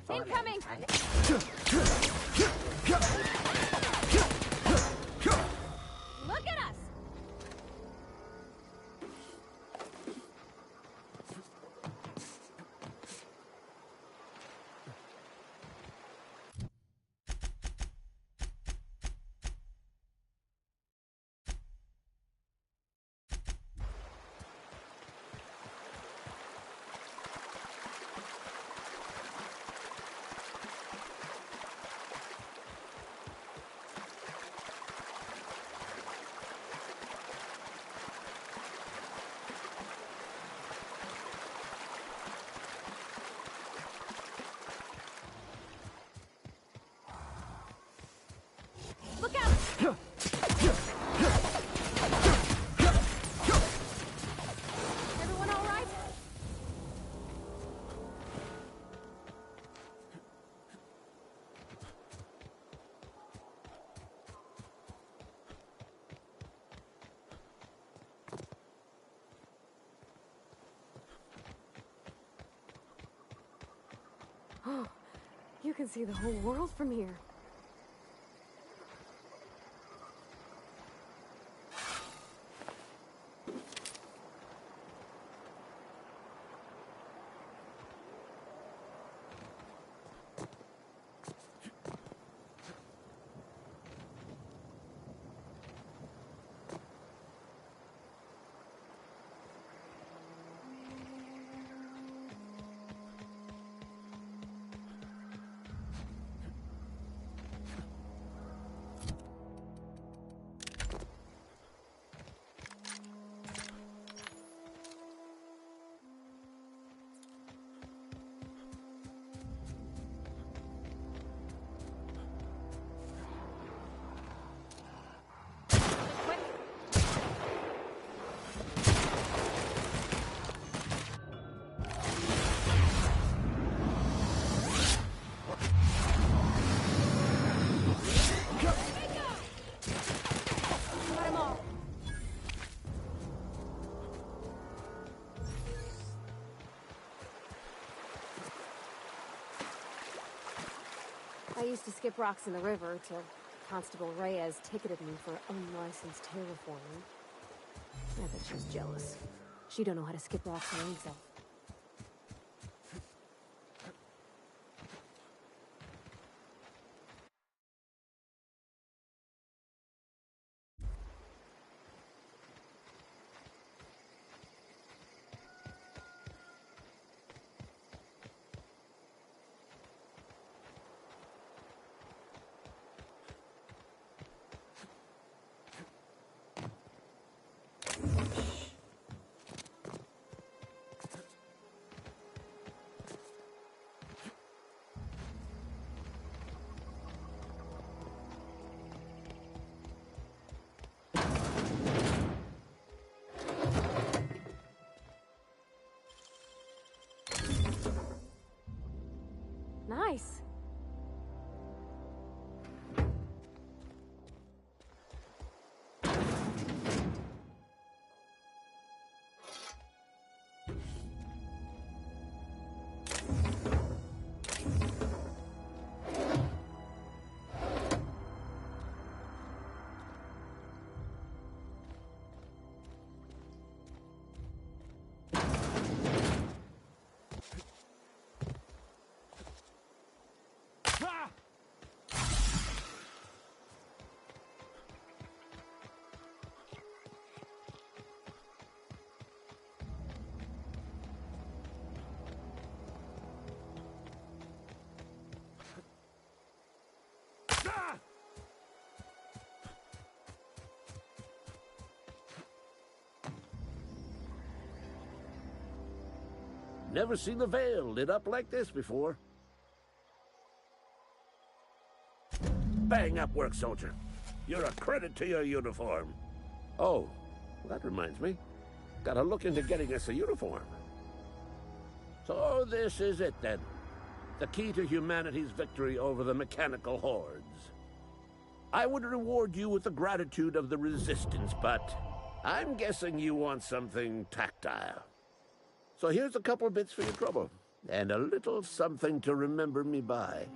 Incoming! Look at us! Look out! Everyone all right? Oh, you can see the whole world from here. I used to skip rocks in the river till Constable Reyes ticketed me for unlicensed terraforming. I bet she's jealous. She don't know how to skip rocks her own self. Nice. Never seen the Vale lit up like this before. Bang up work, soldier. You're a credit to your uniform. Oh, that reminds me. Gotta look into getting us a uniform. So this is it then. The key to humanity's victory over the mechanical hordes. I would reward you with the gratitude of the Resistance, but I'm guessing you want something tactile. So here's a couple of bits for your trouble. And a little something to remember me by.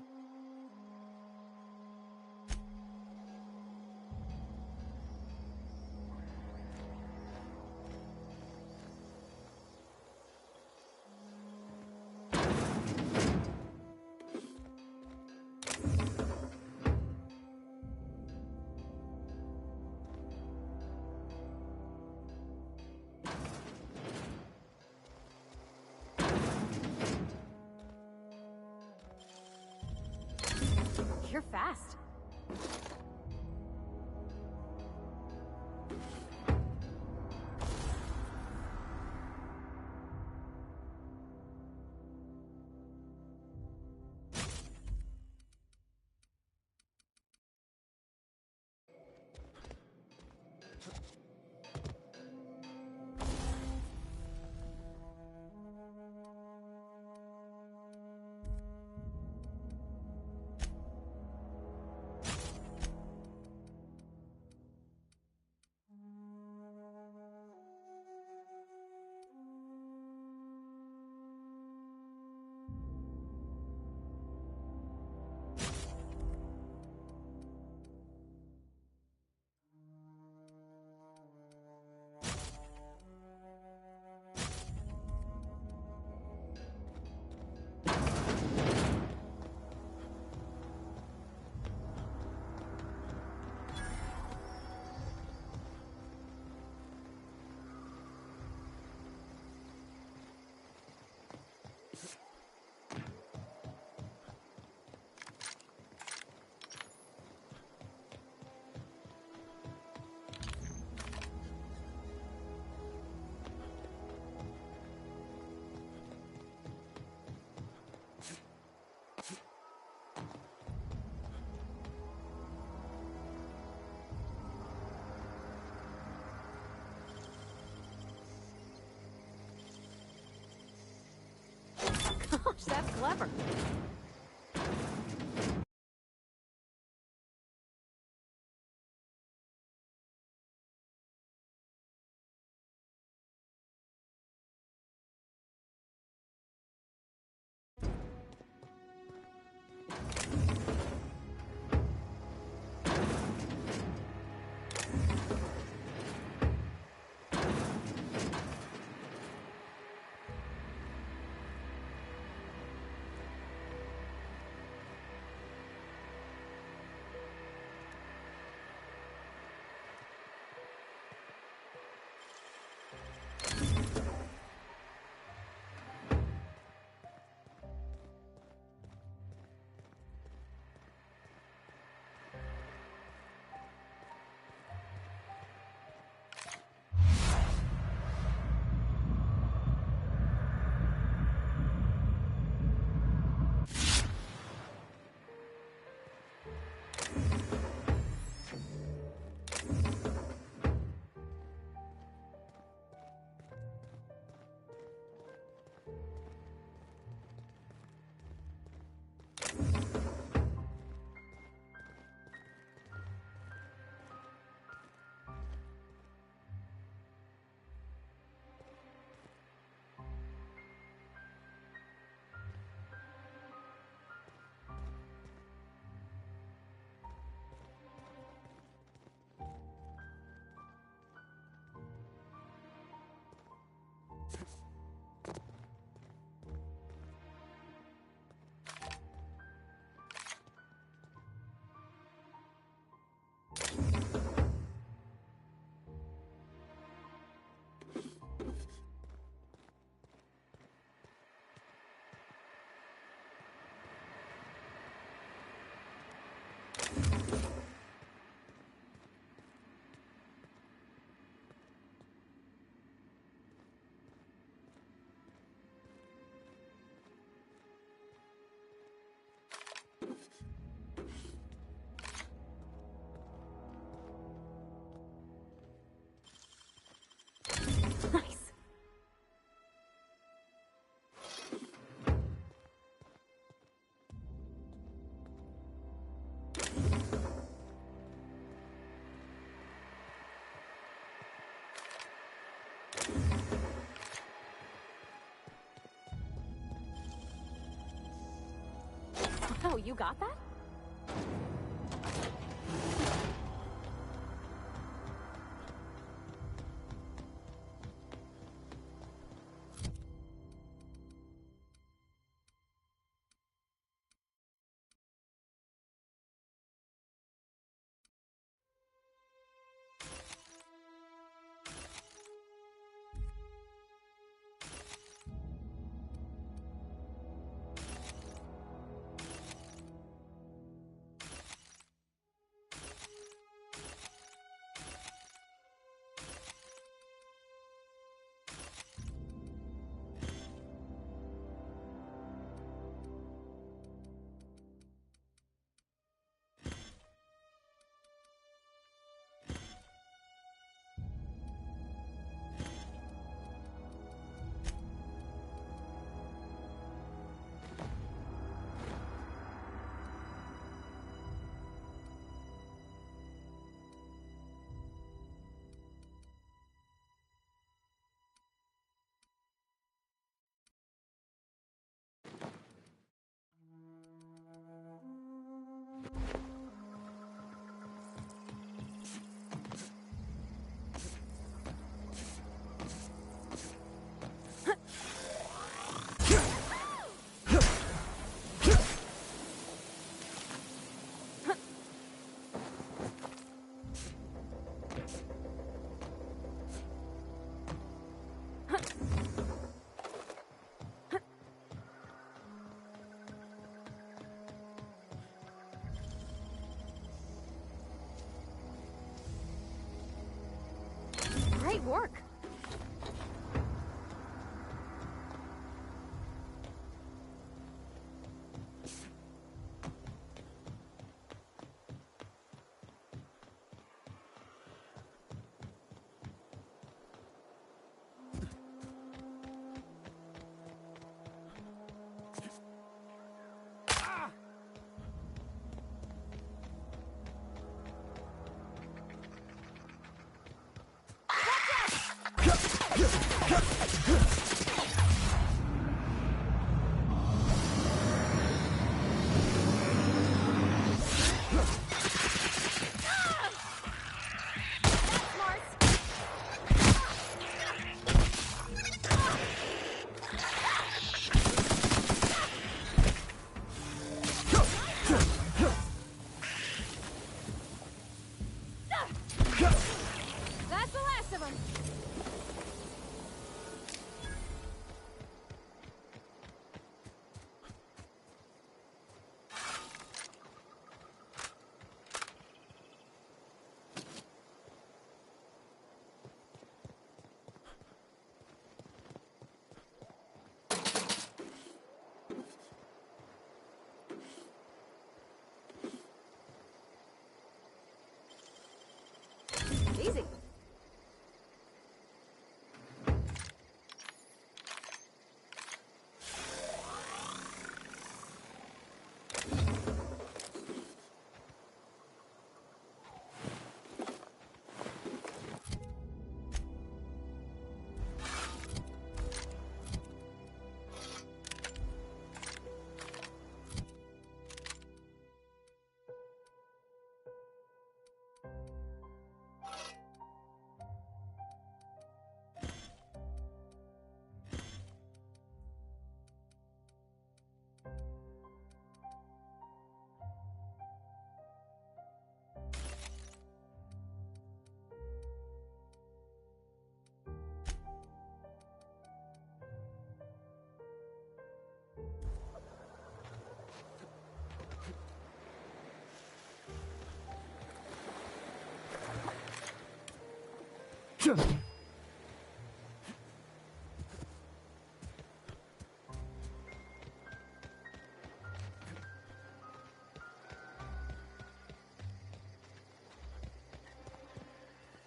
You're fast. Gosh, that's clever. Oh, you got that? Great work. That's the last of them. Easy.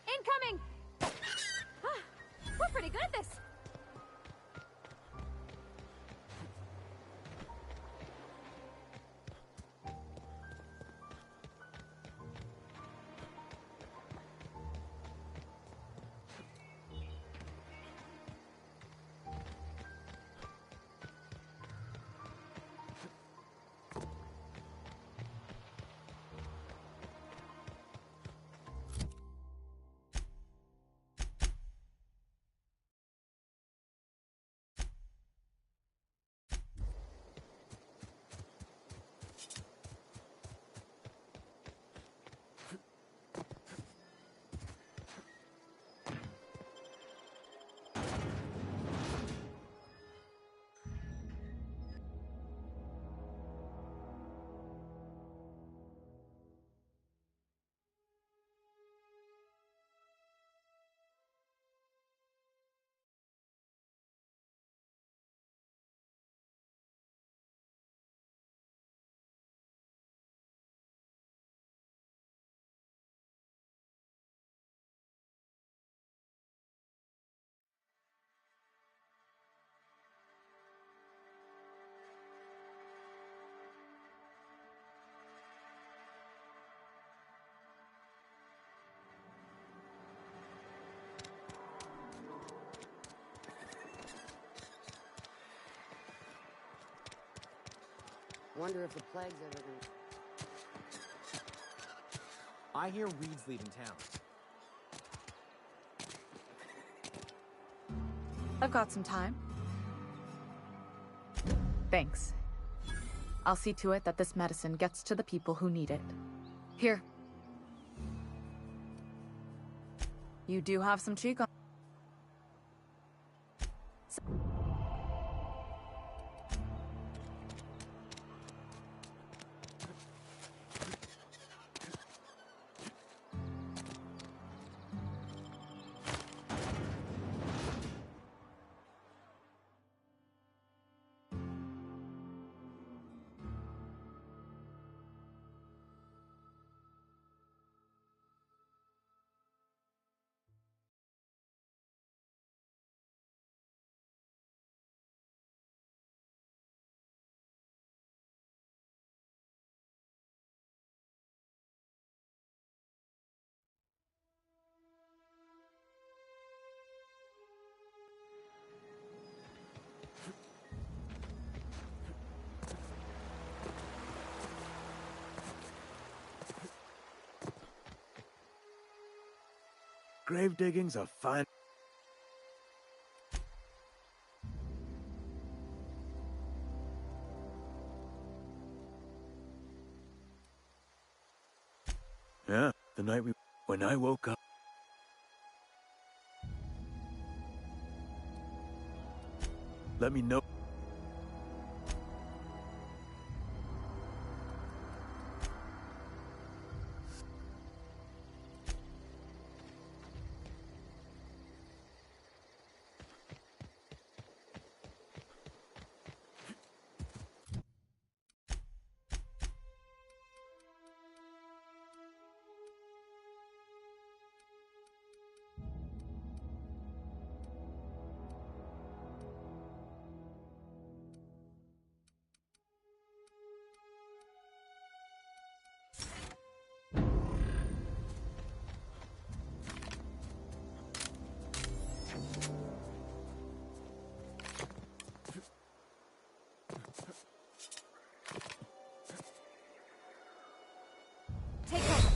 Incoming! We're pretty good at this. Wonder if the plague's ever gonna... I hear Reed's leaving town. I've got some time. Thanks. I'll see to it that this medicine gets to the people who need it. Here. You do have some cheek on. Grave digging's a fine... Yeah, the night when I woke up... Let me know. Take cover.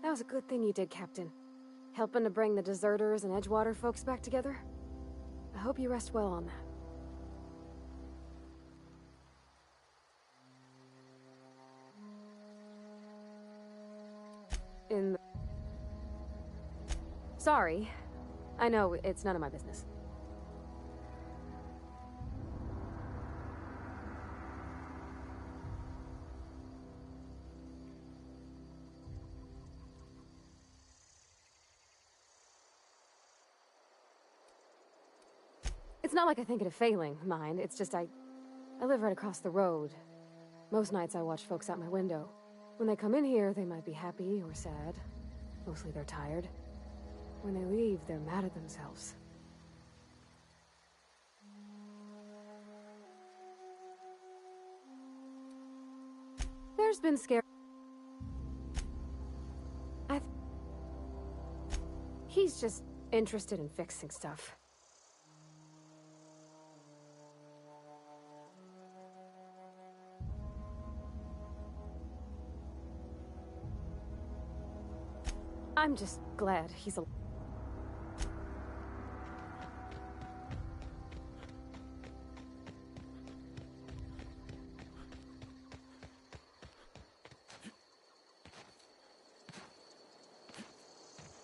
That was a good thing you did, Captain. Helping to bring the deserters and Edgewater folks back together. I hope you rest well on that. Sorry. I know, it's none of my business. It's not like I think it a failing, mind. It's just I live right across the road. Most nights I watch folks out my window. When they come in here, they might be happy or sad. Mostly they're tired. When they leave, they're mad at themselves. There's been scare. He's just interested in fixing stuff. I'm just glad he's alive.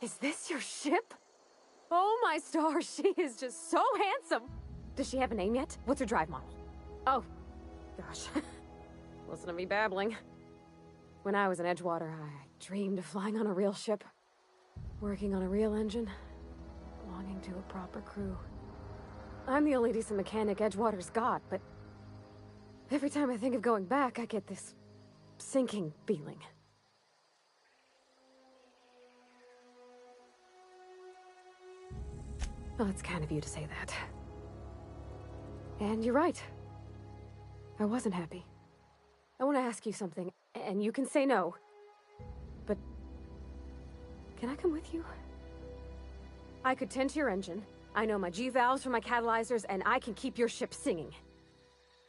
Is this your ship? Oh my stars, she is just so handsome! Does she have a name yet? What's her drive model? Oh, gosh. Listen to me babbling. When I was in Edgewater, I dreamed of flying on a real ship. Working on a real engine, belonging to a proper crew. I'm the only decent mechanic Edgewater's got, but every time I think of going back, I get this sinking feeling. Well, it's kind of you to say that. And you're right. I wasn't happy. I want to ask you something, and you can say no. But can I come with you? I could tend to your engine. I know my G-valves for my catalyzers, and I can keep your ship singing.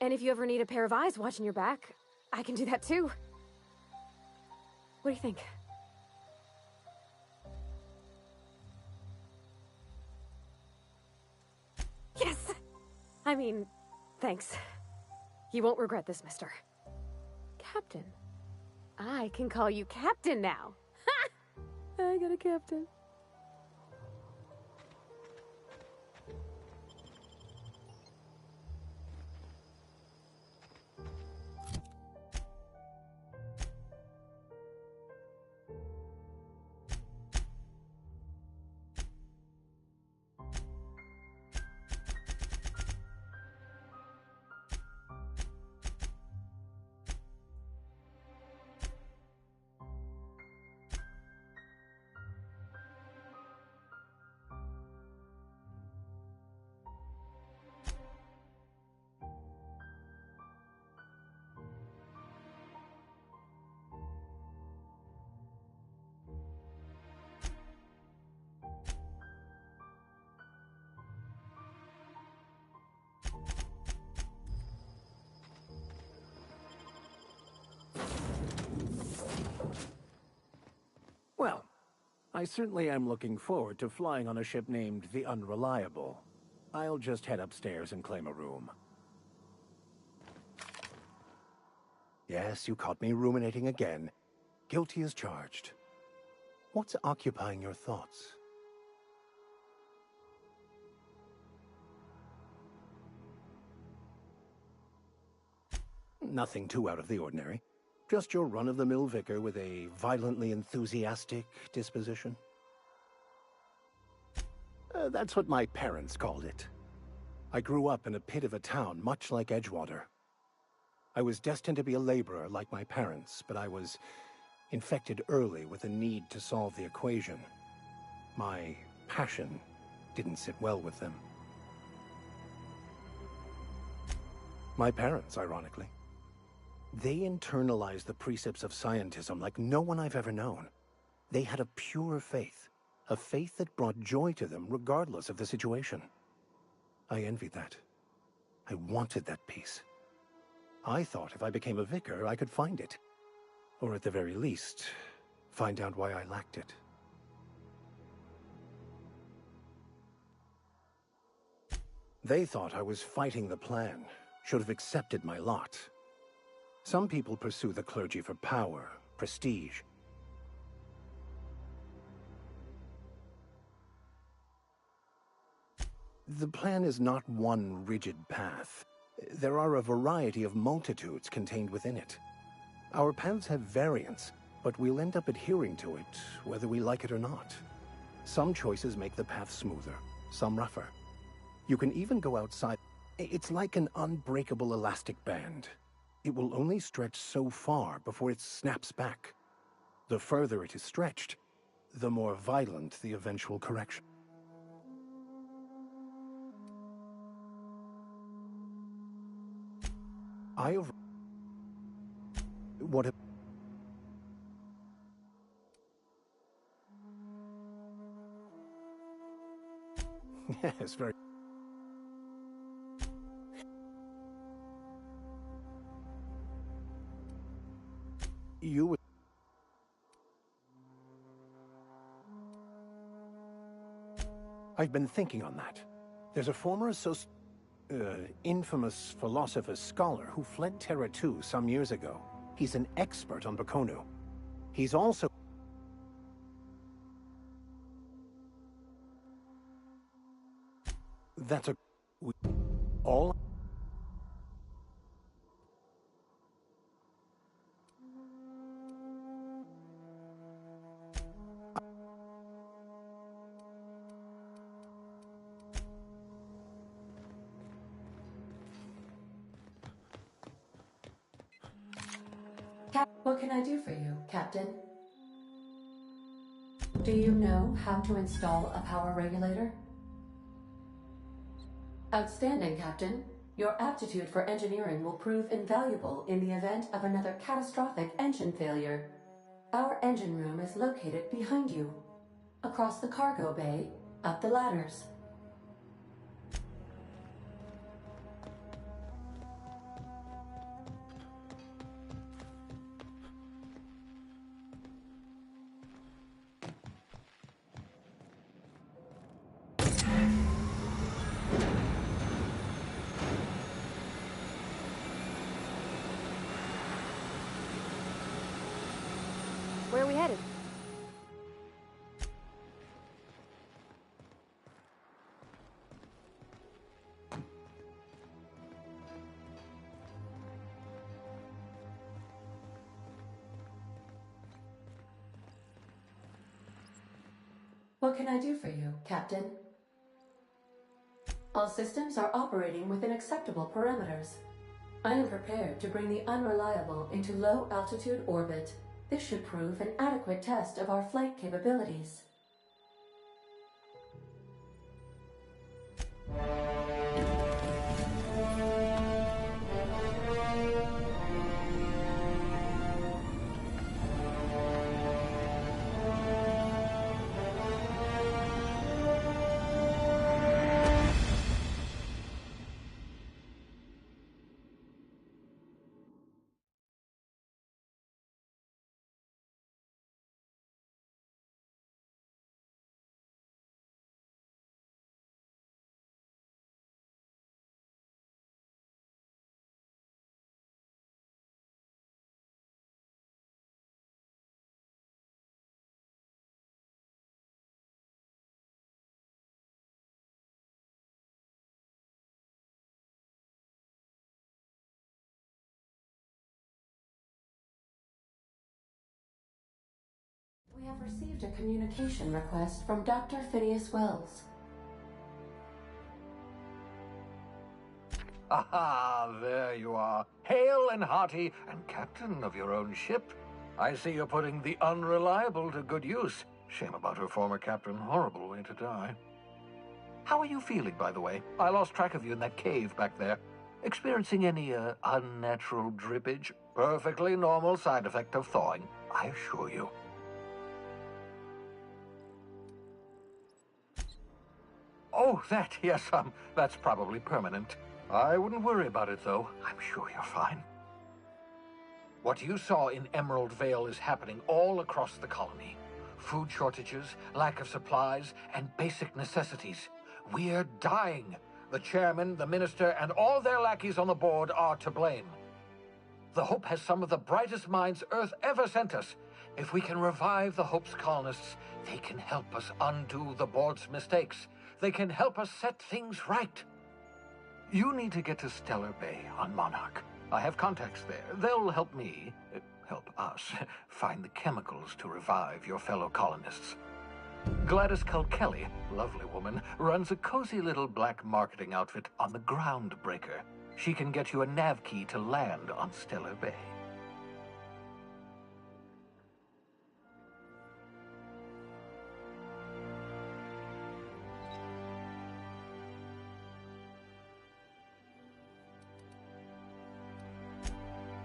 And if you ever need a pair of eyes watching your back, I can do that too. What do you think? Yes! I mean, thanks. You won't regret this, mister. Captain. I can call you Captain now. Ha! I got a captain. Well, I certainly am looking forward to flying on a ship named the Unreliable. I'll just head upstairs and claim a room. Yes, you caught me ruminating again. Guilty as charged. What's occupying your thoughts? Nothing too out of the ordinary. Just your run-of-the-mill vicar with a violently enthusiastic disposition. That's what my parents called it. I grew up in a pit of a town much like Edgewater. I was destined to be a laborer like my parents, but I was infected early with a need to solve the equation. My passion didn't sit well with them. My parents, ironically. They internalized the precepts of scientism like no one I've ever known. They had a pure faith, a faith that brought joy to them regardless of the situation. I envied that. I wanted that peace. I thought if I became a vicar, I could find it. Or at the very least, find out why I lacked it. They thought I was fighting the plan, should have accepted my lot. Some people pursue the clergy for power, prestige. The plan is not one rigid path. There are a variety of multitudes contained within it. Our paths have variance, but we'll end up adhering to it, whether we like it or not. Some choices make the path smoother, some rougher. You can even go outside. It's like an unbreakable elastic band. It will only stretch so far before it snaps back. The further it is stretched, the more violent the eventual correction. What if... Yes, very... You would... I've been thinking on that. There's a former infamous philosopher scholar who fled Terra 2 some years ago. He's an expert on Bakonu. He's also... That's a... All... What can I do for you, Captain? Do you know how to install a power regulator? Outstanding, Captain. Your aptitude for engineering will prove invaluable in the event of another catastrophic engine failure. Our engine room is located behind you, across the cargo bay, up the ladders. Where are we headed? What can I do for you, Captain? All systems are operating within acceptable parameters. I am prepared to bring the unreliable into low-altitude orbit. This should prove an adequate test of our flight capabilities. We have received a communication request from Dr. Phineas Wells. Aha, there you are, hale and hearty, and captain of your own ship. I see you're putting the unreliable to good use. Shame about her former captain, horrible way to die. How are you feeling, by the way? I lost track of you in that cave back there. Experiencing any, unnatural drippage? Perfectly normal side effect of thawing, I assure you. Oh, yes, that's probably permanent. I wouldn't worry about it, though. I'm sure you're fine. What you saw in Emerald Vale is happening all across the colony. Food shortages, lack of supplies, and basic necessities. We're dying. The chairman, the minister, and all their lackeys on the board are to blame. The Hope has some of the brightest minds Earth ever sent us. If we can revive the Hope's colonists, they can help us undo the board's mistakes. They can help us set things right. You need to get to Stellar Bay on Monarch. I have contacts there. They'll help me, help us, find the chemicals to revive your fellow colonists. Gladys Kilkelly, lovely woman, runs a cozy little black marketing outfit on the Groundbreaker. She can get you a nav key to land on Stellar Bay.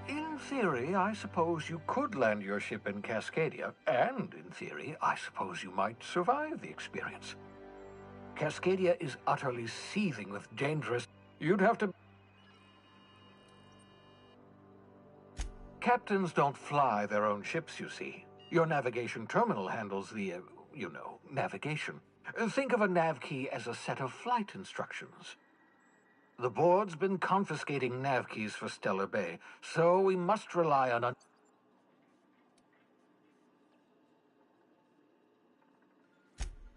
In theory, I suppose you could land your ship in Cascadia, and in theory, I suppose you might survive the experience. Cascadia is utterly seething with dangerous... You'd have to... Captains don't fly their own ships, you see. Your navigation terminal handles the, navigation. Think of a nav key as a set of flight instructions. The board's been confiscating nav keys for Stellar Bay, so we must rely on a...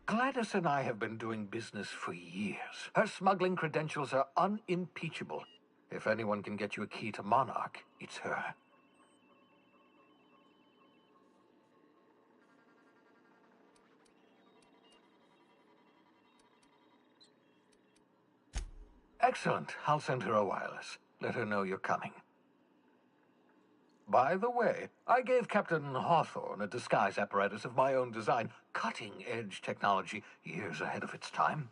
Gladys and I have been doing business for years. Her smuggling credentials are unimpeachable. If anyone can get you a key to Monarch, it's her. Excellent. I'll send her a wireless. Let her know you're coming. By the way, I gave Captain Hawthorne a disguise apparatus of my own design, cutting-edge technology years ahead of its time.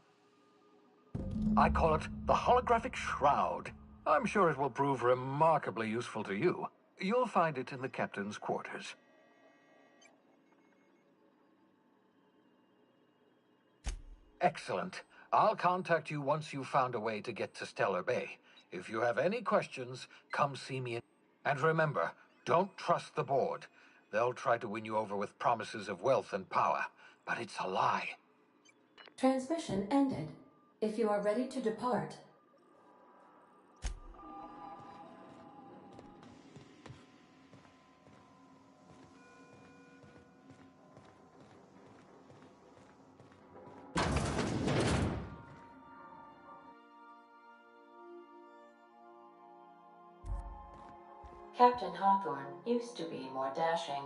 I call it the holographic shroud. I'm sure it will prove remarkably useful to you. You'll find it in the captain's quarters. Excellent. I'll contact you once you've found a way to get to Stellar Bay. If you have any questions, come see me. And remember, don't trust the board. They'll try to win you over with promises of wealth and power, but it's a lie. Transmission ended. If you are ready to depart, Captain Hawthorne used to be more dashing.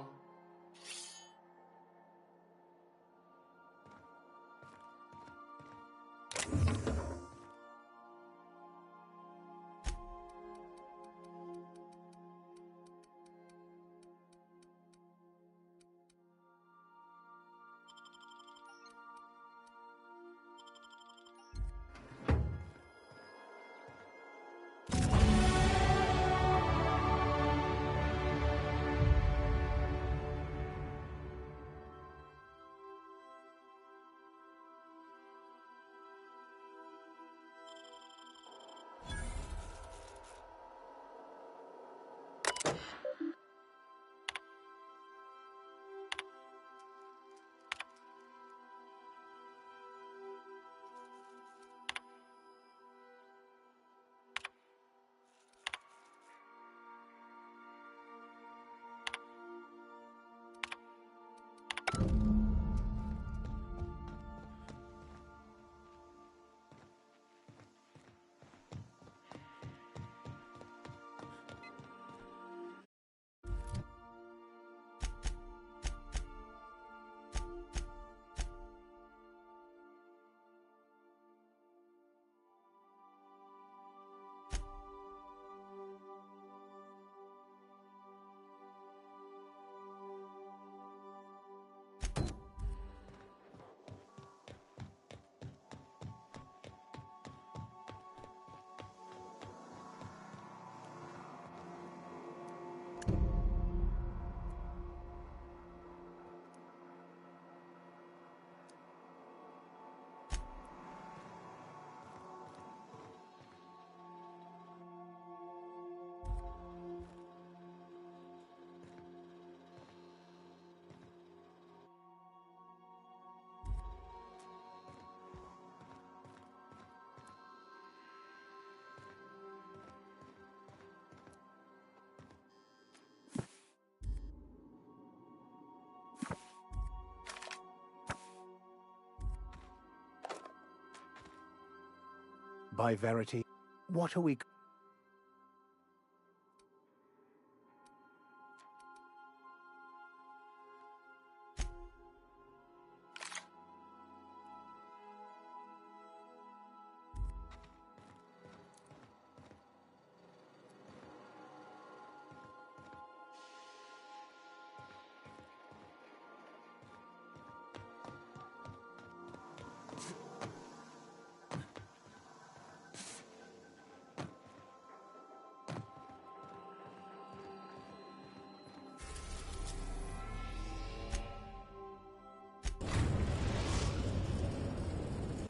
By Verity, what are we...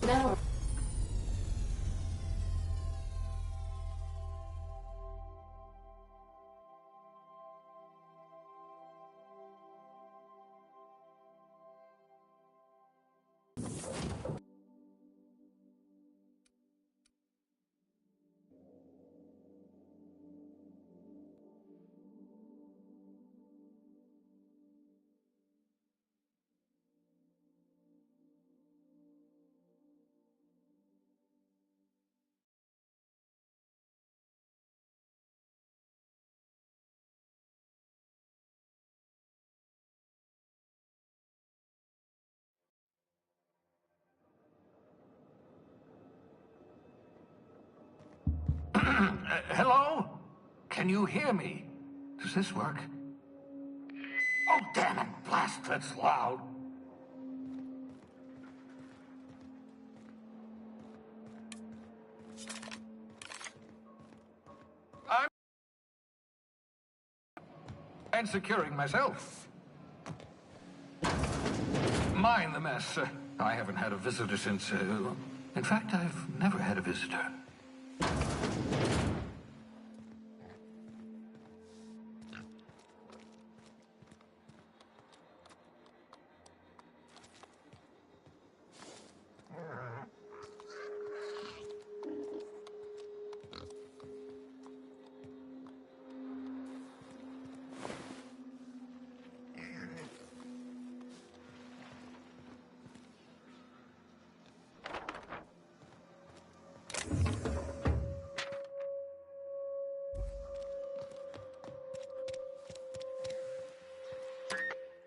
Now, Hello? Can you hear me? Does this work? Oh, damn it! Blast, that's loud. I'm... and securing myself. Mind the mess. I haven't had a visitor since... in fact, I've never had a visitor.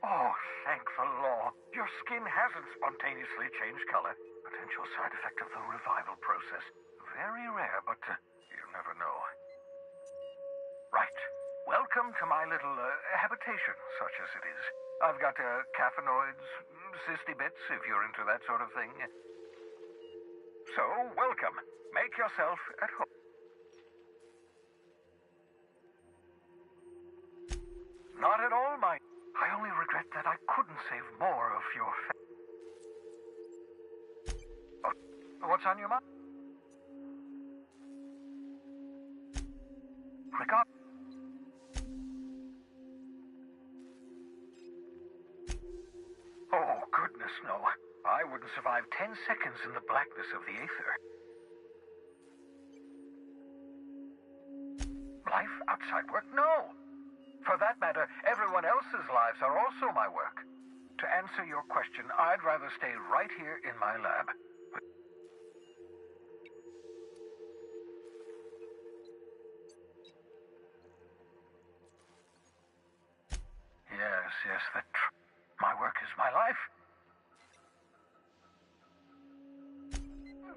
Oh, thank the law. Your skin hasn't spontaneously changed color. Potential side effect of the revival process. Very rare, but you never know. Right. Welcome to my little habitation, such as it is. I've got caffeinoids, cysty bits, if you're into that sort of thing. So, welcome. Make yourself at home. Not at all, my... I only regret that I couldn't save more of your oh, what's on your mind? Regard... Oh, goodness, no. I wouldn't survive 10 seconds in the blackness of the aether. Life outside work? No! For that matter, everyone else's lives are also my work. To answer your question, I'd rather stay right here in my lab. Yes, my work is my life.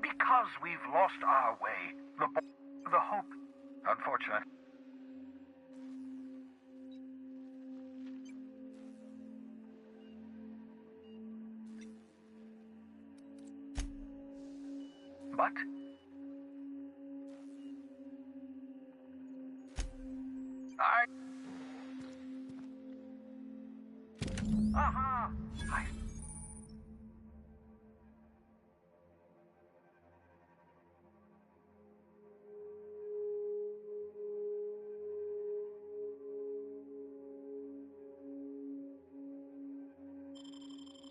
Because we've lost our way, the hope, unfortunately. But aha!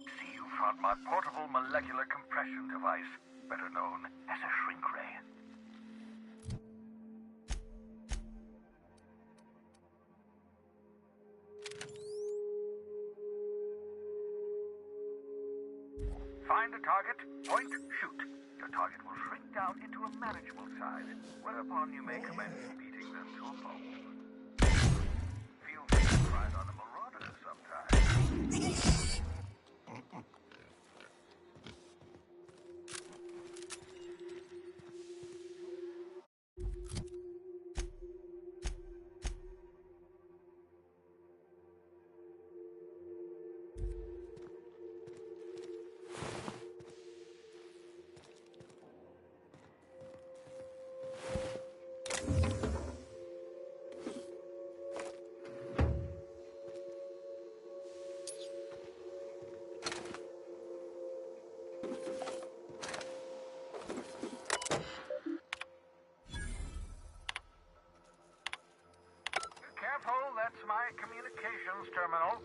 See, you found my portable molecular compression device, better known as a shrink ray. Find a target, point, shoot. Your target will shrink down into a manageable size, whereupon you may commence beating them to a pulp. Feel free to try it on a marauder sometime. Careful, that's my communications terminal.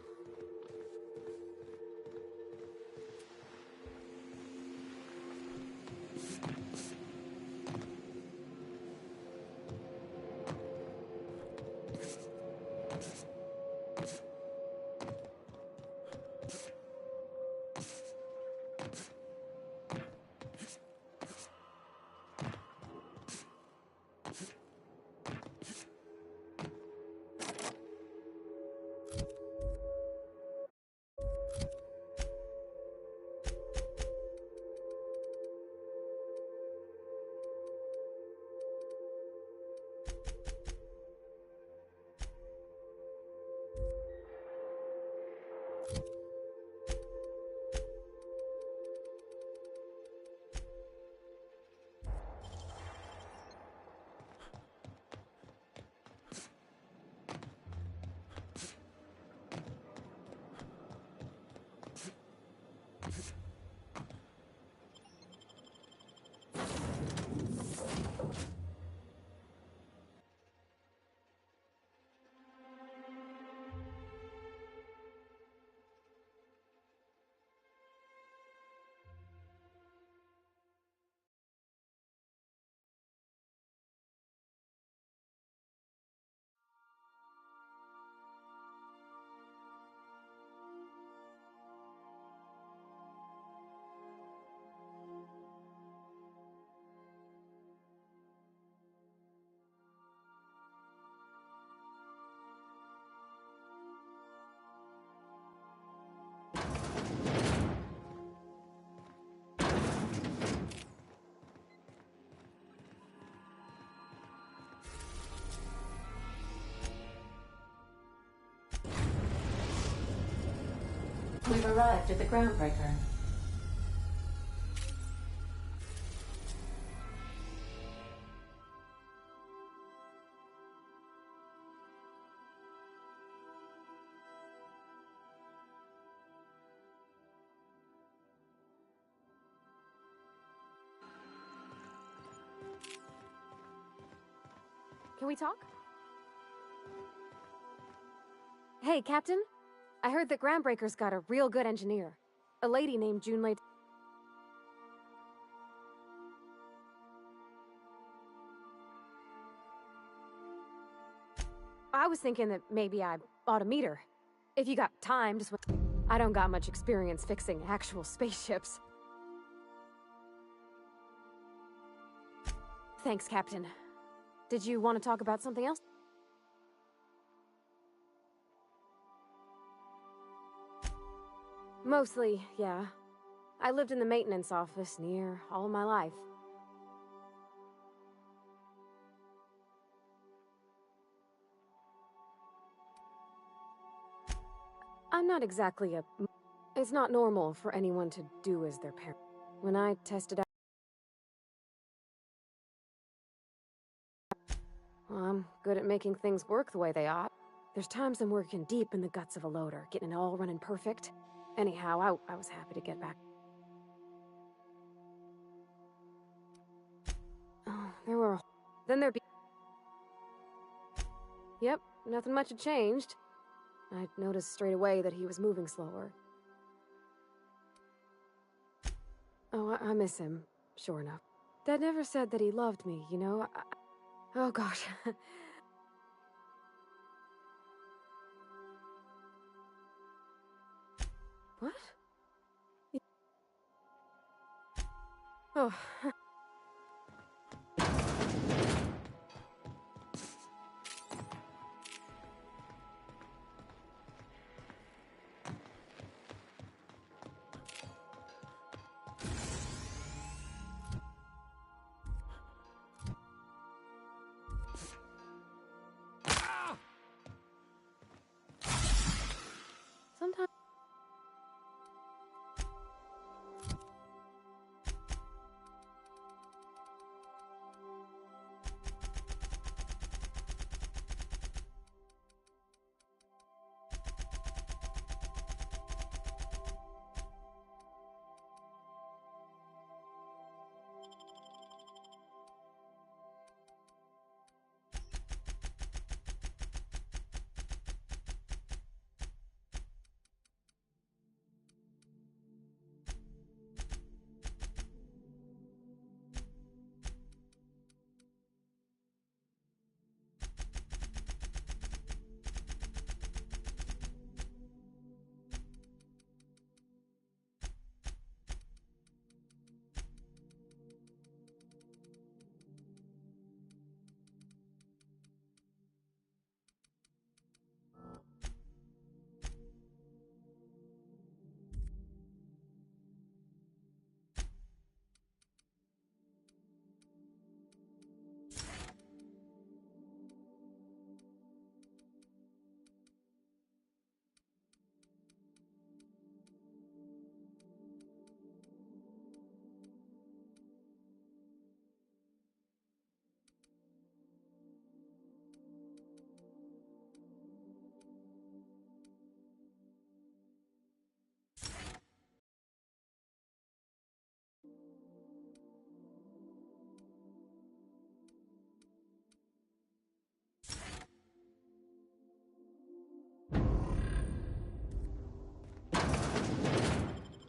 You've arrived at the groundbreaker. Can we talk? Hey, Captain. I heard that Groundbreaker's got a real good engineer. A lady named Junlei. I was thinking that maybe I ought to meet her. If you got time, just... I don't got much experience fixing actual spaceships. Thanks, Captain. Did you want to talk about something else? Mostly, yeah. I lived in the maintenance office near all of my life. I'm not exactly a... It's not normal for anyone to do as their parent. When I tested out... Well, I'm good at making things work the way they ought. There's times I'm working deep in the guts of a loader, getting it all running perfect. Anyhow, I was happy to get back. Oh, there were... Then there'd be... Yep, nothing much had changed. I noticed straight away that he was moving slower. Oh, I miss him, sure enough. Dad never said that he loved me, you know? Oh gosh. What? Oh. Sometimes...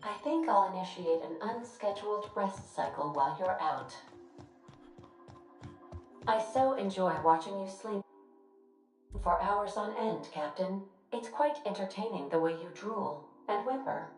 I think I'll initiate an unscheduled rest cycle while you're out. I so enjoy watching you sleep for hours on end, Captain. It's quite entertaining the way you drool and whimper.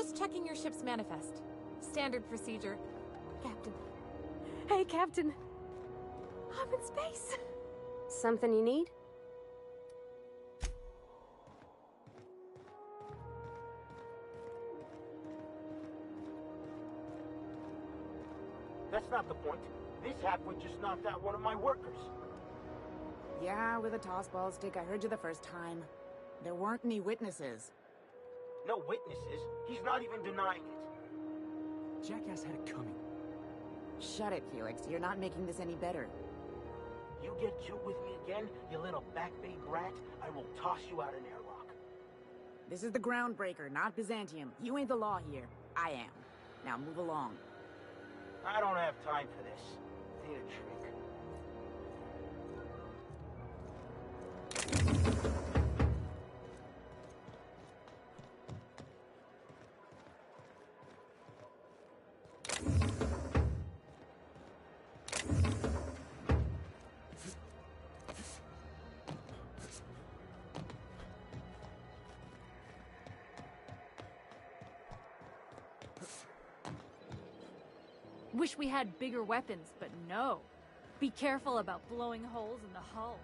just checking your ship's manifest. Standard procedure. Captain. Hey, Captain. I'm in space. Something you need? That's not the point. This halfwit just knocked out one of my workers. Yeah, with a tossball stick, I heard you the first time. There weren't any witnesses. No witnesses. He's not even denying it. Jackass had it coming. Shut it, Felix. You're not making this any better. You get cute with me again, you little backbait rat, I will toss you out an airlock. This is the Groundbreaker, not Byzantium. You ain't the law here. I am. Now move along. I don't have time for this. Need a trick. Wish we had bigger weapons, but no. Be careful about blowing holes in the hull.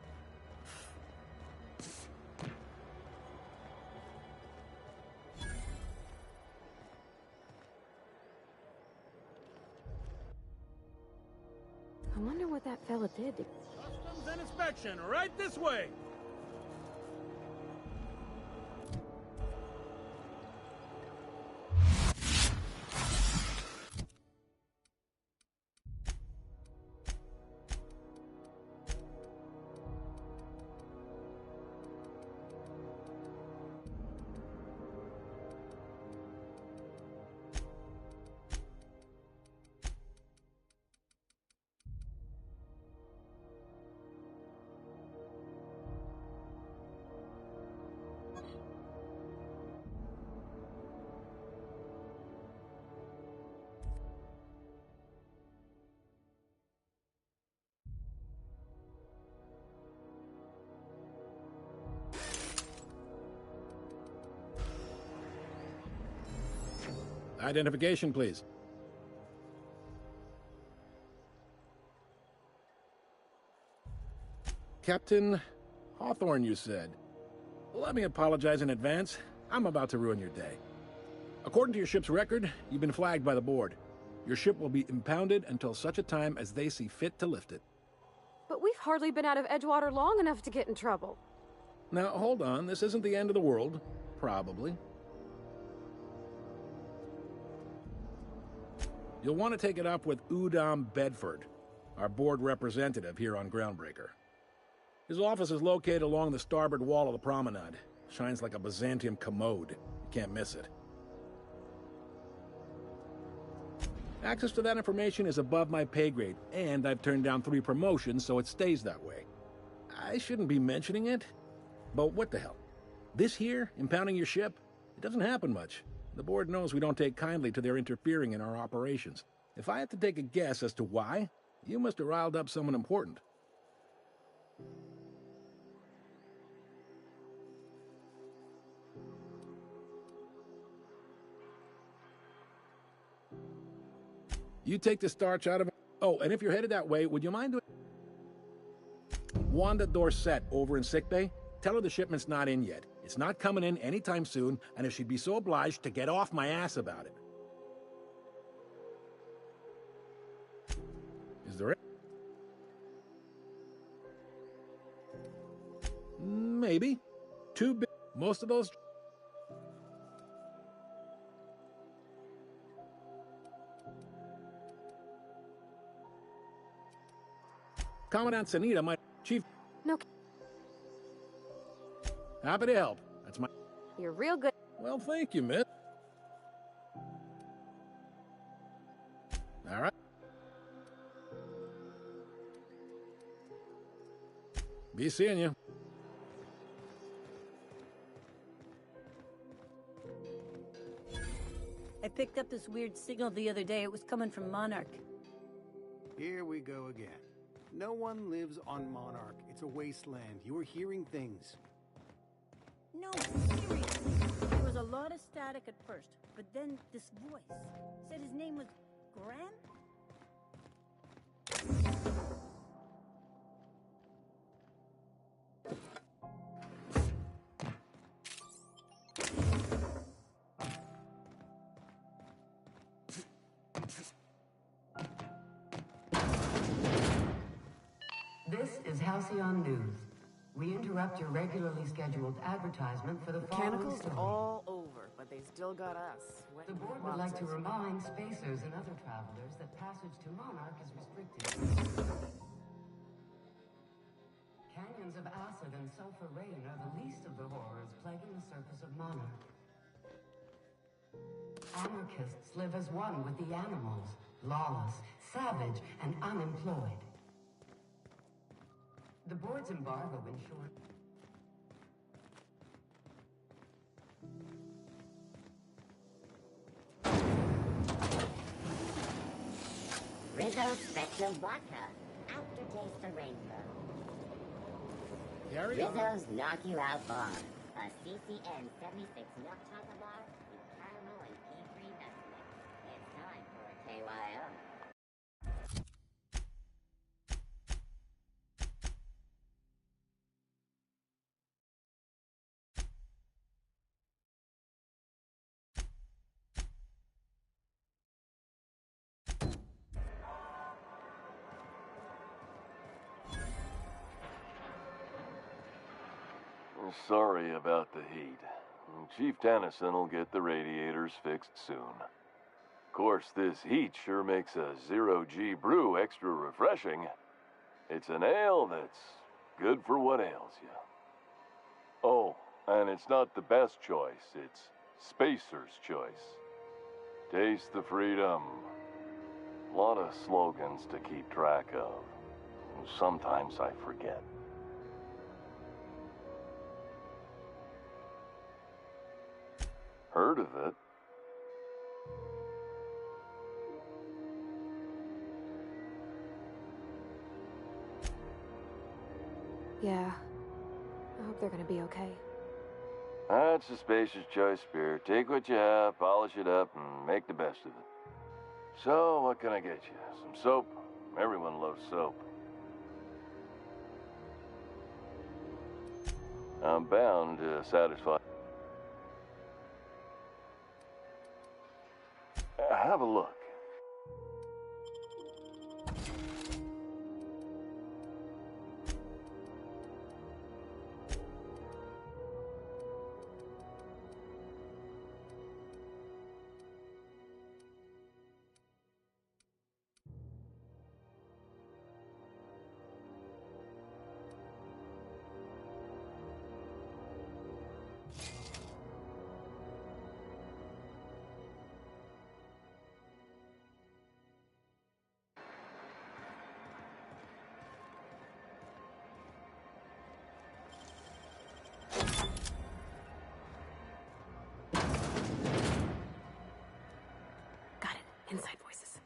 I wonder what that fella did to... Customs and inspection, right this way! Identification, please. Captain Hawthorne, you said. Let me apologize in advance. I'm about to ruin your day. According to your ship's record, you've been flagged by the board. Your ship will be impounded until such a time as they see fit to lift it. But we've hardly been out of Edgewater long enough to get in trouble. Now, hold on. This isn't the end of the world. Probably. You'll want to take it up with Udom Bedford, our board representative here on Groundbreaker. His office is located along the starboard wall of the promenade. Shines like a Byzantium commode. You can't miss it. Access to that information is above my pay grade, and I've turned down 3 promotions, so it stays that way. I shouldn't be mentioning it, but what the hell? This here, impounding your ship, it doesn't happen much. The board knows we don't take kindly to their interfering in our operations. If I had to take a guess as to why, you must have riled up someone important. You take the starch out of it. Oh, and if you're headed that way, would you mind doing... Wanda Dorset over in sickbay? Tell her the shipment's not in yet. It's not coming in anytime soon, and if she'd be so obliged to get off my ass about it. Is there... Maybe. 2 big... Most of those... Commandant Sanita, my chief... No. Happy to help. That's my... You're real good. Well, thank you, miss. All right. Be seeing you. I picked up this weird signal the other day. It was coming from Monarch. Here we go again. No one lives on Monarch. It's a wasteland. You are hearing things. No, seriously. There was was a lot of static at first, but then this voice said his name was Graham? This is Halcyon News. We interrupt your regularly scheduled advertisement for the following Mechanicals story. are all over, but they still got us. The board would like to remind spacers and other travelers that passage to Monarch is restricted. Canyons of acid and sulfur rain are the least of the horrors plaguing the surface of Monarch. Anarchists live as one with the animals, lawless, savage, and unemployed. The board's embargo ensured... Rizzo Special Vodka. Aftertaste the rainbow. Carry on. Rizzo's Knock You Out Bar. A CCN 76 milk chocolate bar with caramel and pea-free nut mix. It's time for a KYO. Sorry about the heat. Chief Tennyson will get the radiators fixed soon. Of course, this heat sure makes a zero-G brew extra refreshing. It's an ale that's good for what ails you. Oh, and it's not the best choice, it's Spacer's choice. Taste the freedom. A lot of slogans to keep track of. Sometimes I forget. Heard of it? Yeah. I hope they're gonna be okay. That's a spacious choice beer. Take what you have, polish it up, and make the best of it. So, what can I get you? Some soap? Everyone loves soap. I'm bound to satisfy. Have a look. Inside voices.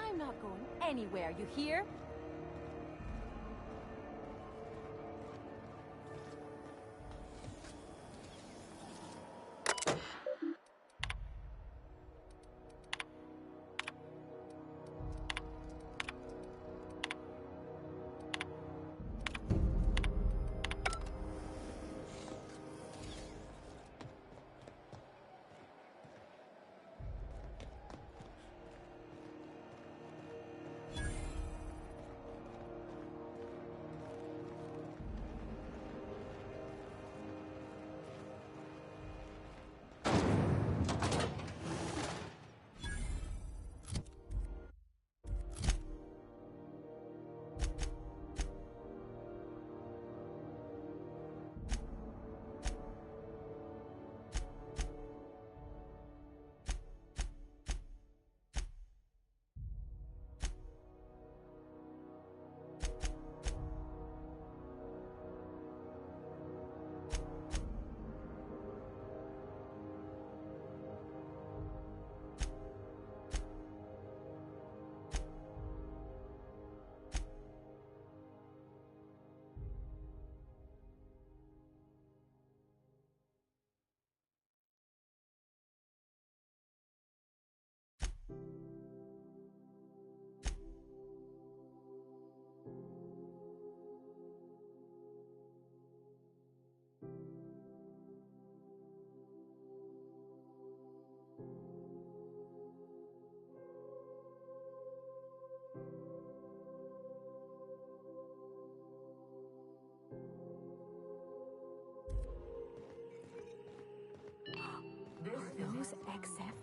I'm not going anywhere, you hear?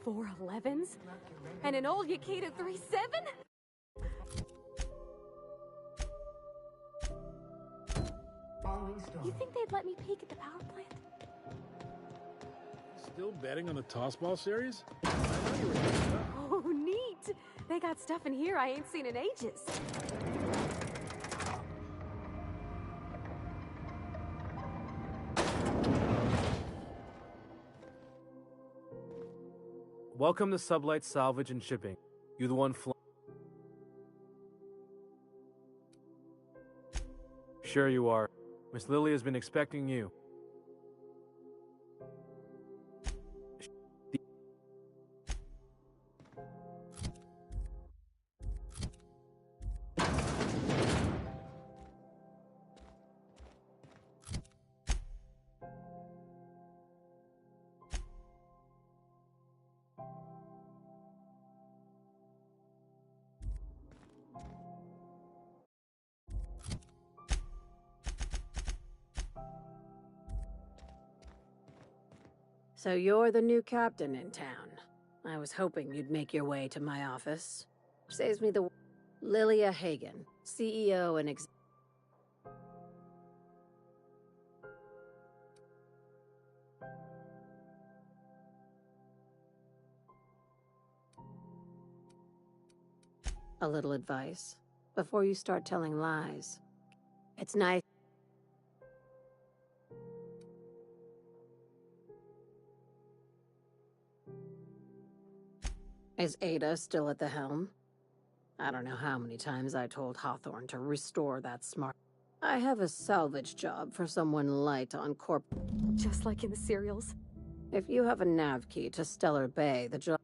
411s? And an old Yakita 37? You think they'd let me peek at the power plant? Still betting on the tossball series? Oh, neat! They got stuff in here I ain't seen in ages. Welcome to Sublight Salvage and Shipping. You the one flying? Sure you are. Miss Lily has been expecting you. So you're the new captain in town. I was hoping you'd make your way to my office. Saves me the... Lilia Hagen, CEO and A little advice. Before you start telling lies, it's nice... Is Ada still at the helm? I don't know how many times I told Hawthorne to restore that smart... I have a salvage job for someone light on corp... Just like in the serials? If you have a nav key to Stellar Bay, the job...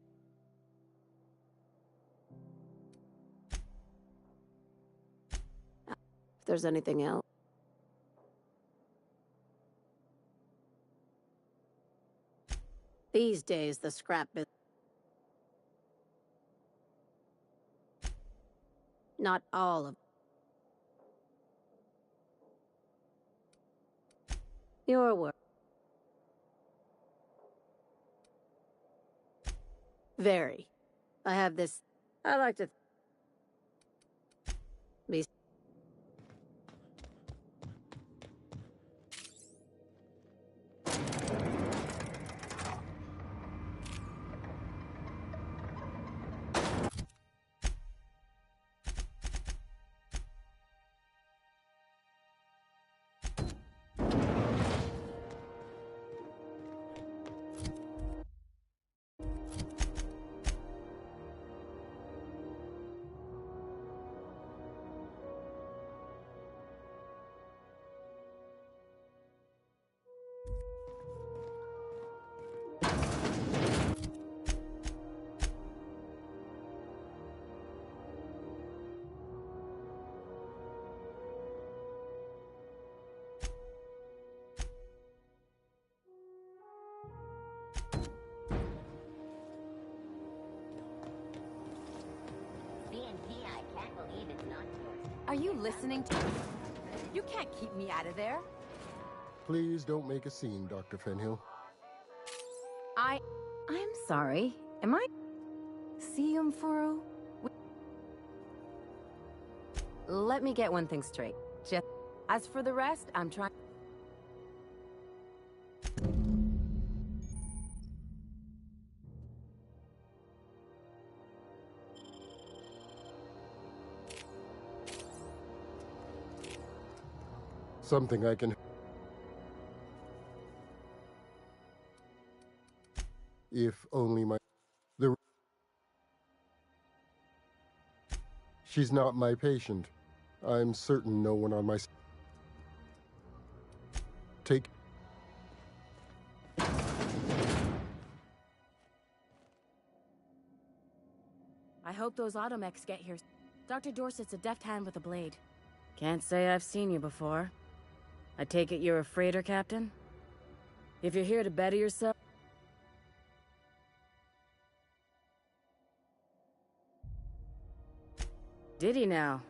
If there's anything else... These days, the scrap business... Not all of... Your work. Very. I have this... I like to... Be... Are you listening to me? You can't keep me out of there. Please don't make a scene, Dr. Fenhill. I'm sorry. Am I... Furu? Let me get one thing straight. Just... As for the rest, I'm trying... Something I can... If only my... She's not my patient. I'm certain no one on my... Take... I hope those automechs get here. Dr. Dorset's a deft hand with a blade. Can't say I've seen you before. I take it you're a freighter captain? If you're here to better yourself... Did he now?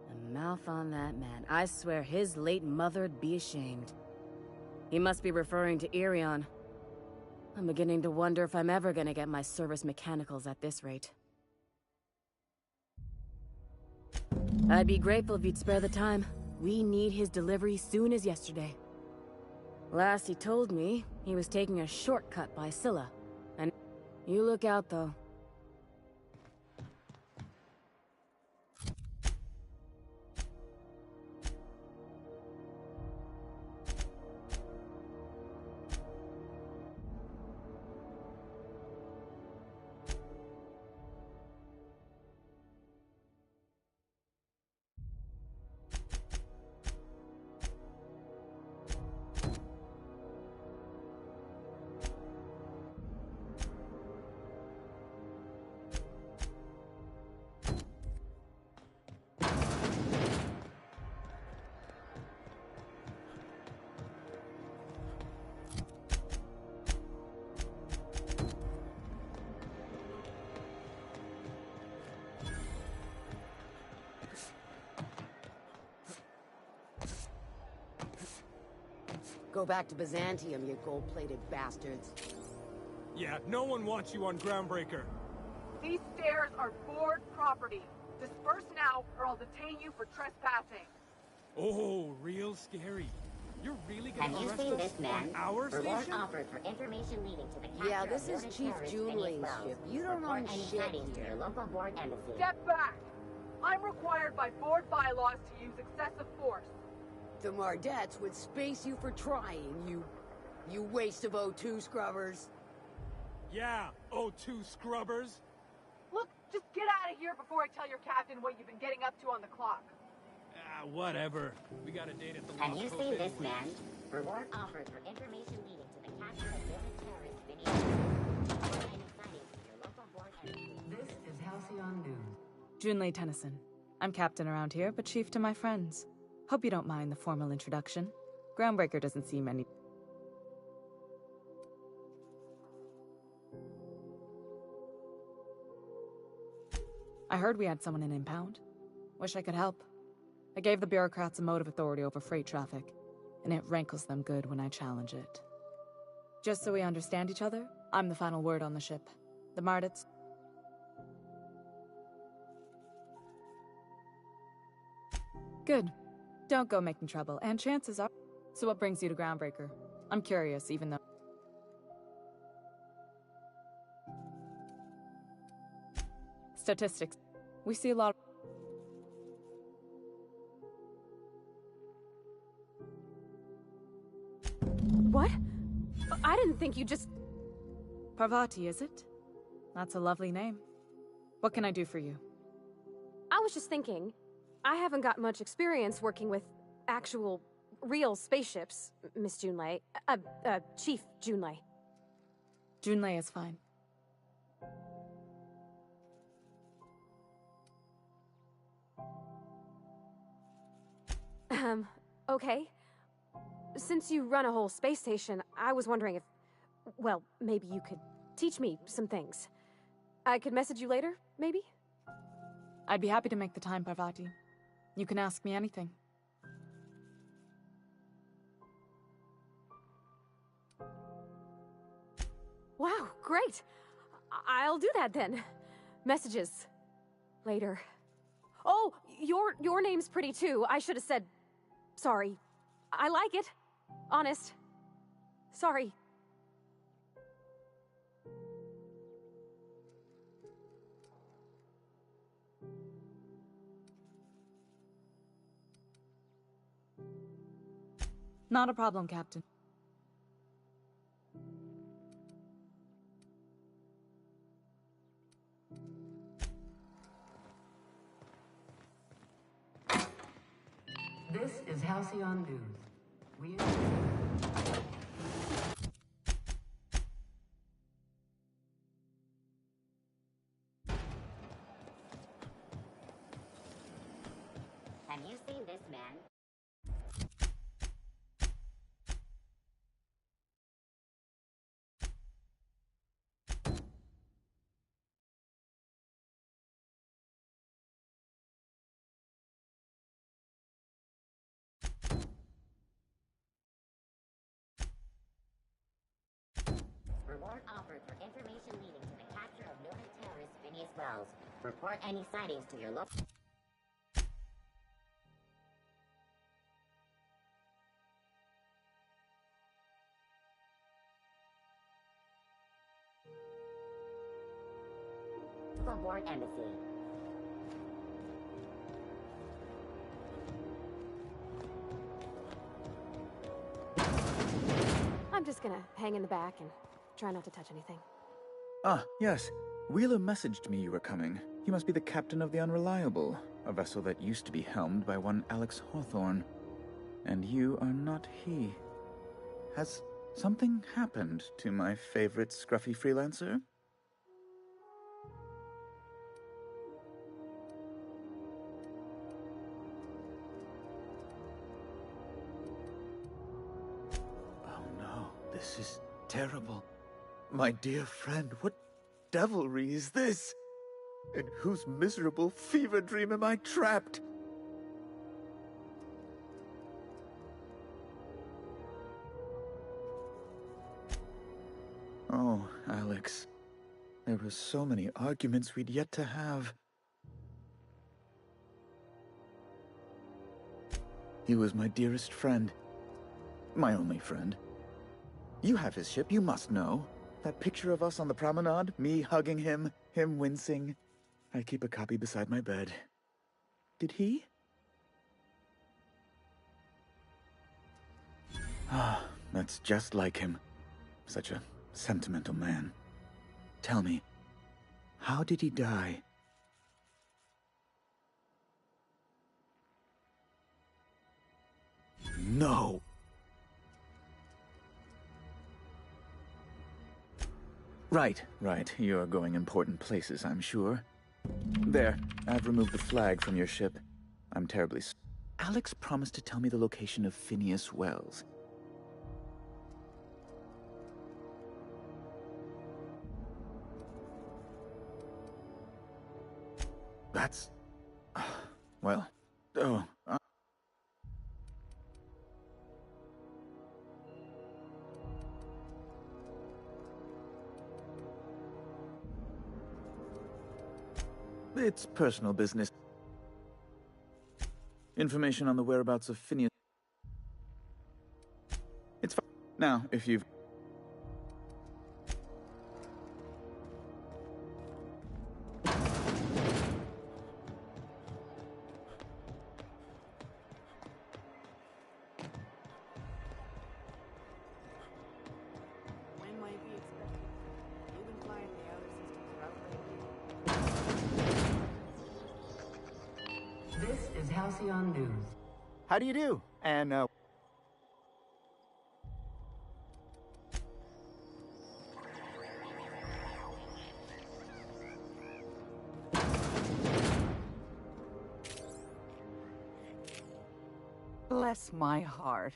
The mouth on that man. I swear his late mother'd be ashamed. He must be referring to Irion. I'm beginning to wonder if I'm ever gonna get my service mechanicals at this rate. I'd be grateful if you'd spare the time. We need his delivery soon as yesterday. Last he told me, he was taking a shortcut by Scylla. And you look out, though. Go back to Byzantium, you gold-plated bastards. Yeah, no one wants you on Groundbreaker. These stairs are board property. Disperse now, or I'll detain you for trespassing. Oh, real scary. You're really gonna Have you arrest seen us this man? on our Reward station? offered for information leading to the capture Yeah, of this is noted Chief terrorist Junling's Phineas ship. Wells. You don't Report own any shit sightings to here. your local board embassy. Step back! I'm required by board bylaws to use excessive force. The Mardettes would space you for trying, you waste of O2 scrubbers. Yeah, O2 scrubbers. Look, just get out of here before I tell your captain what you've been getting up to on the clock. Ah, whatever. We got a date at the Have Lost you Hope seen this anyway. man? Reward offered for information leading to the capture of noted terrorist Phineas Wells. Report any sightings to your local board embassy. This is Halcyon News. Junlei Tennyson. I'm captain around here, but chief to my friends. Hope you don't mind the formal introduction. Groundbreaker doesn't seem any... I heard we had someone in impound. Wish I could help. I gave the bureaucrats a motive authority over freight traffic, and it rankles them good when I challenge it. Just so we understand each other, I'm the final word on the ship. The Mardits... Good. Don't go making trouble, and chances are... So what brings you to Groundbreaker? I'm curious, even though... Statistics. We see a lot of... What? I didn't think you just... Parvati, is it? That's a lovely name. What can I do for you? I was just thinking, I haven't got much experience working with actual, real spaceships, Miss Junlei. Chief Junlei. Junlei is fine. Okay. Since you run a whole space station, I was wondering if... Well, maybe you could teach me some things. I could message you later, maybe? I'd be happy to make the time, Parvati. You can ask me anything. Wow, great! I'll do that then. Messages. Later. Oh, your name's pretty too. I should have said... Sorry. I like it. Honest. Sorry. Not a problem, Captain. This is Halcyon News. We... Have you seen this man? Reward offered for information leading to the capture of noted terrorist Phineas Wells. Report any sightings to your local... board embassy. I'm just gonna hang in the back and try not to touch anything. Ah, yes. Wheeler messaged me you were coming. He must be the captain of the Unreliable, a vessel that used to be helmed by one Alex Hawthorne. And you are not he. Has something happened to my favorite scruffy freelancer? This is terrible. My dear friend, what devilry is this? In whose miserable fever dream am I trapped? Oh, Alex. There were so many arguments we'd yet to have. He was my dearest friend. My only friend. You have his ship, you must know. That picture of us on the promenade, me hugging him, him wincing. I keep a copy beside my bed. Did he? Ah, that's just like him. Such a sentimental man. Tell me, how did he die? No! Right. You're going important places, I'm sure. There, I've removed the flag from your ship. I'm terribly sorry. Alex promised to tell me the location of Phineas Wells. That's... well... oh... It's personal business. Information on the whereabouts of Phineas... It's fine. Now, if you've... When might we expect it? You've been flying the outer systems route lately? This is Halcyon News. How do you do? And, Bless my heart.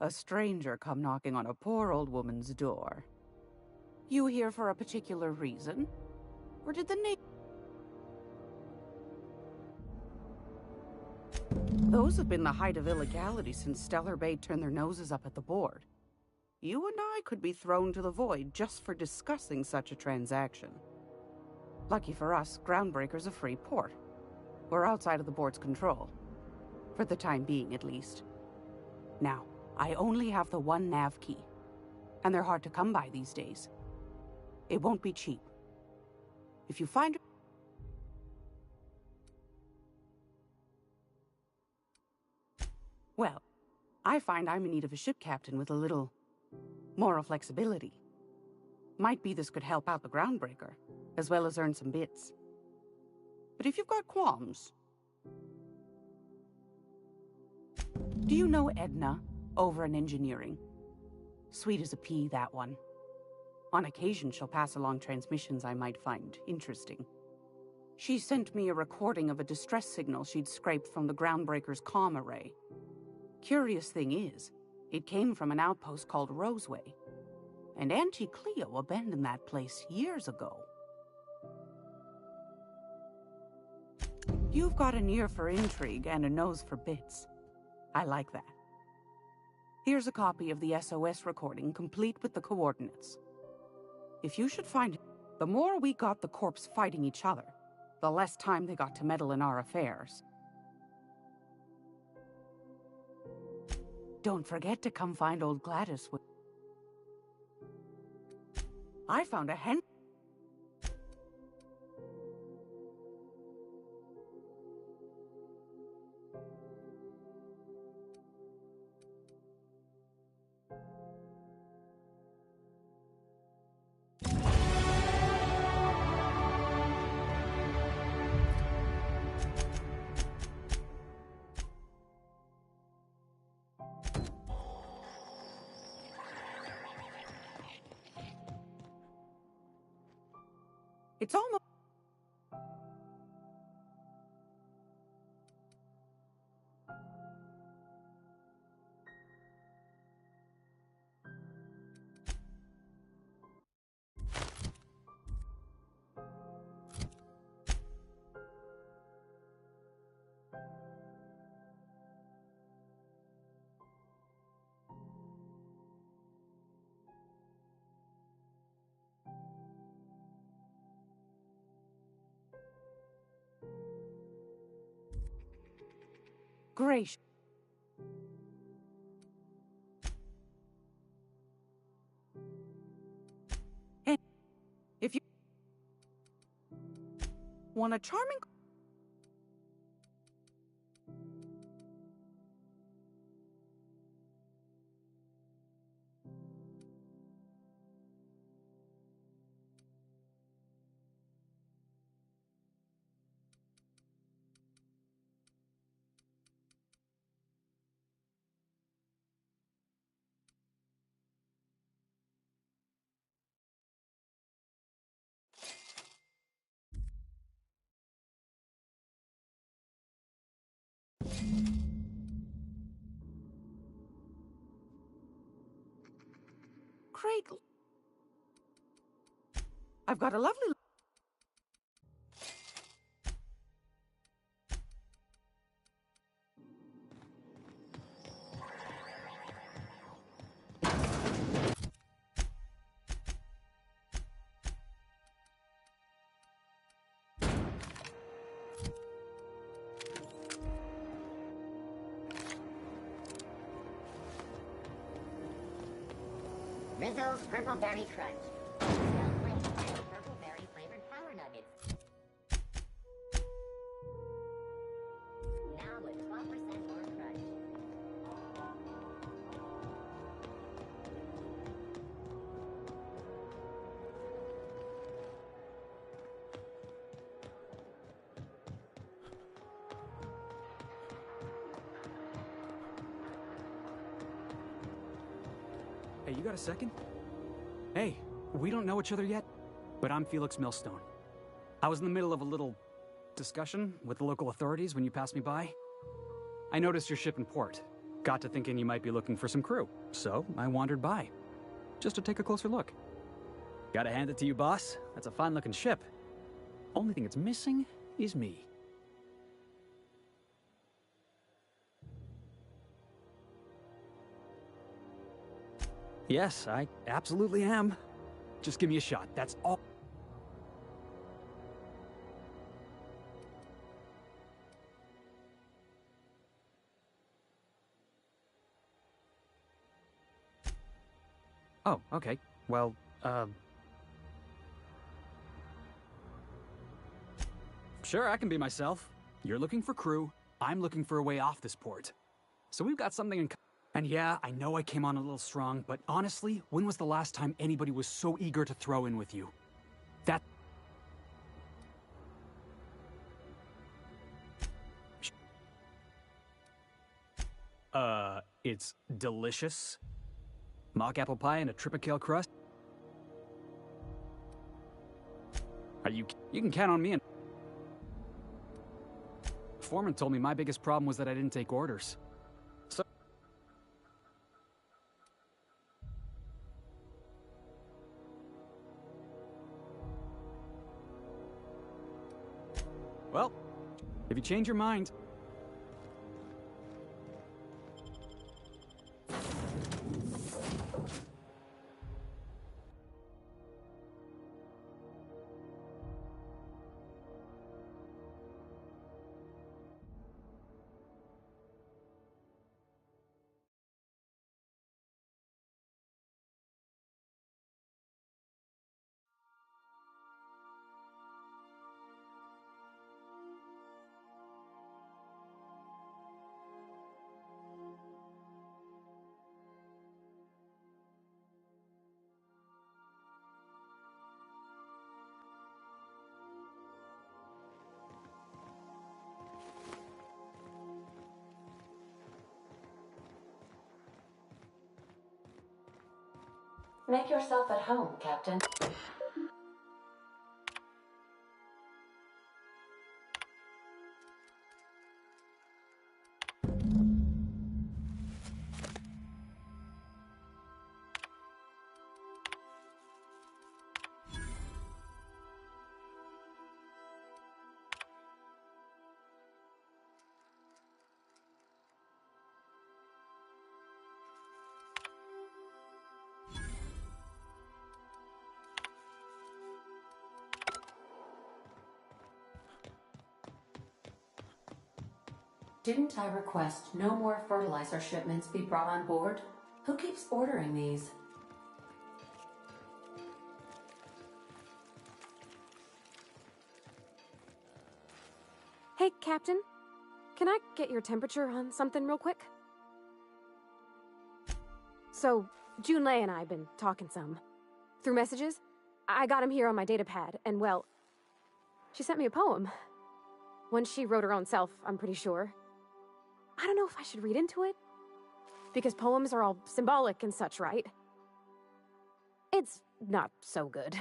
A stranger come knocking on a poor old woman's door. You here for a particular reason? Or did the Those have been the height of illegality since Stellar Bay turned their noses up at the board. You and I could be thrown to the void just for discussing such a transaction. Lucky for us, Groundbreaker's a free port. We're outside of the board's control. For the time being, at least. Now, I only have the one nav key. And they're hard to come by these days. It won't be cheap. If you find... Well, I find I'm in need of a ship captain with a little moral flexibility. Might be this could help out the Groundbreaker, as well as earn some bits. But if you've got qualms... Do you know Edna, over in engineering? Sweet as a pea, that one. On occasion, she'll pass along transmissions I might find interesting. She sent me a recording of a distress signal she'd scraped from the Groundbreaker's comm array. Curious thing is, it came from an outpost called Roseway. And Auntie Cleo abandoned that place years ago. You've got an ear for intrigue and a nose for bits. I like that. Here's a copy of the SOS recording, complete with the coordinates. If you should find it, the more we got the corps fighting each other, the less time they got to meddle in our affairs. Don't forget to come find old Gladys. I found a hen. It's almost... gracious. And if you want a charming... Great. I've got a lovely... Rizzo's Purple Berry Crunch. Spelled great and purple berry flavored power nuggets. Now with 12% more crunch. Hey, you got a second? Hey, we don't know each other yet, but I'm Felix Millstone. I was in the middle of a little discussion with the local authorities when you passed me by. I noticed your ship in port. Got to thinking you might be looking for some crew, so I wandered by, just to take a closer look. Gotta hand it to you, boss. That's a fine-looking ship. Only thing it's missing is me. Yes, I absolutely am. Just give me a shot, that's all. Oh, okay. Well, sure, I can be myself. You're looking for crew, I'm looking for a way off this port. So we've got something in common. And yeah, I know I came on a little strong, but honestly, when was the last time anybody was so eager to throw in with you? That... It's delicious. Mock apple pie and a tripicale crust. You can count on me. And Foreman told me my biggest problem was that I didn't take orders. So... Well, if you change your mind... Make yourself at home, Captain. Didn't I request no more fertilizer shipments be brought on board? Who keeps ordering these? Hey, Captain. Can I get your temperature on something real quick? So, Junlei and I have been talking some. Through messages. I got him here on my data pad, and well, she sent me a poem. One she wrote her own self, I'm pretty sure. I don't know if I should read into it. Because poems are all symbolic and such, right? It's not so good.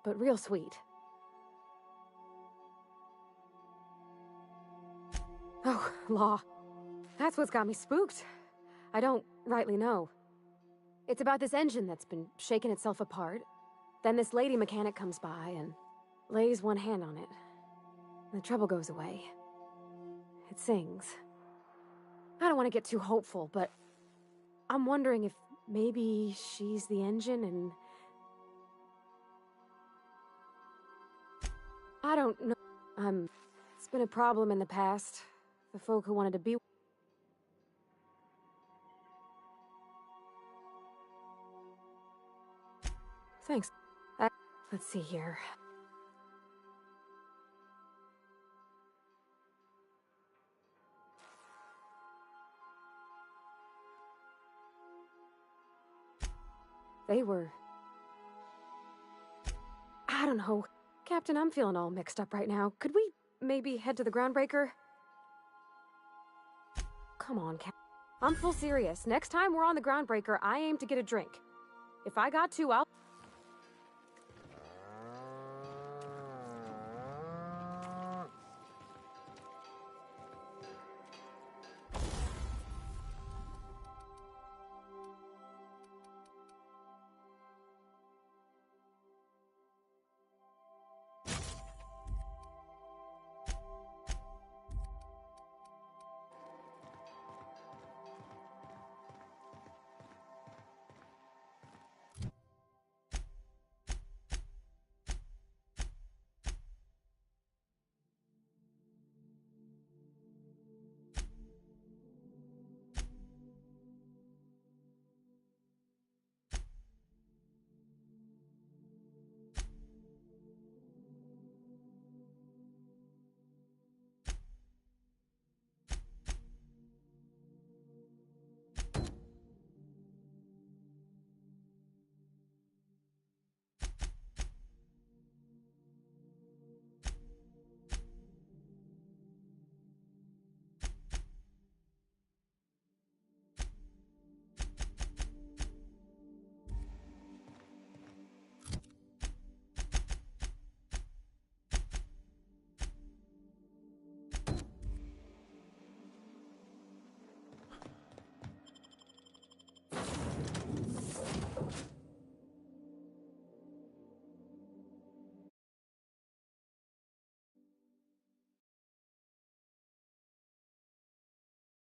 But real sweet. Oh, law. That's what's got me spooked. I don't rightly know. It's about this engine that's been shaking itself apart. Then this lady mechanic comes by and lays one hand on it. The trouble goes away. It sings. I don't want to get too hopeful, but I'm wondering if maybe she's the engine and... I don't know. It's been a problem in the past. The folk who wanted to be... Thanks. Let's see here. They were... I don't know. Captain, I'm feeling all mixed up right now. Could we maybe head to the groundbreaker? Come on, Captain. I'm full serious. Next time we're on the groundbreaker, I aim to get a drink. If I got to, I'll...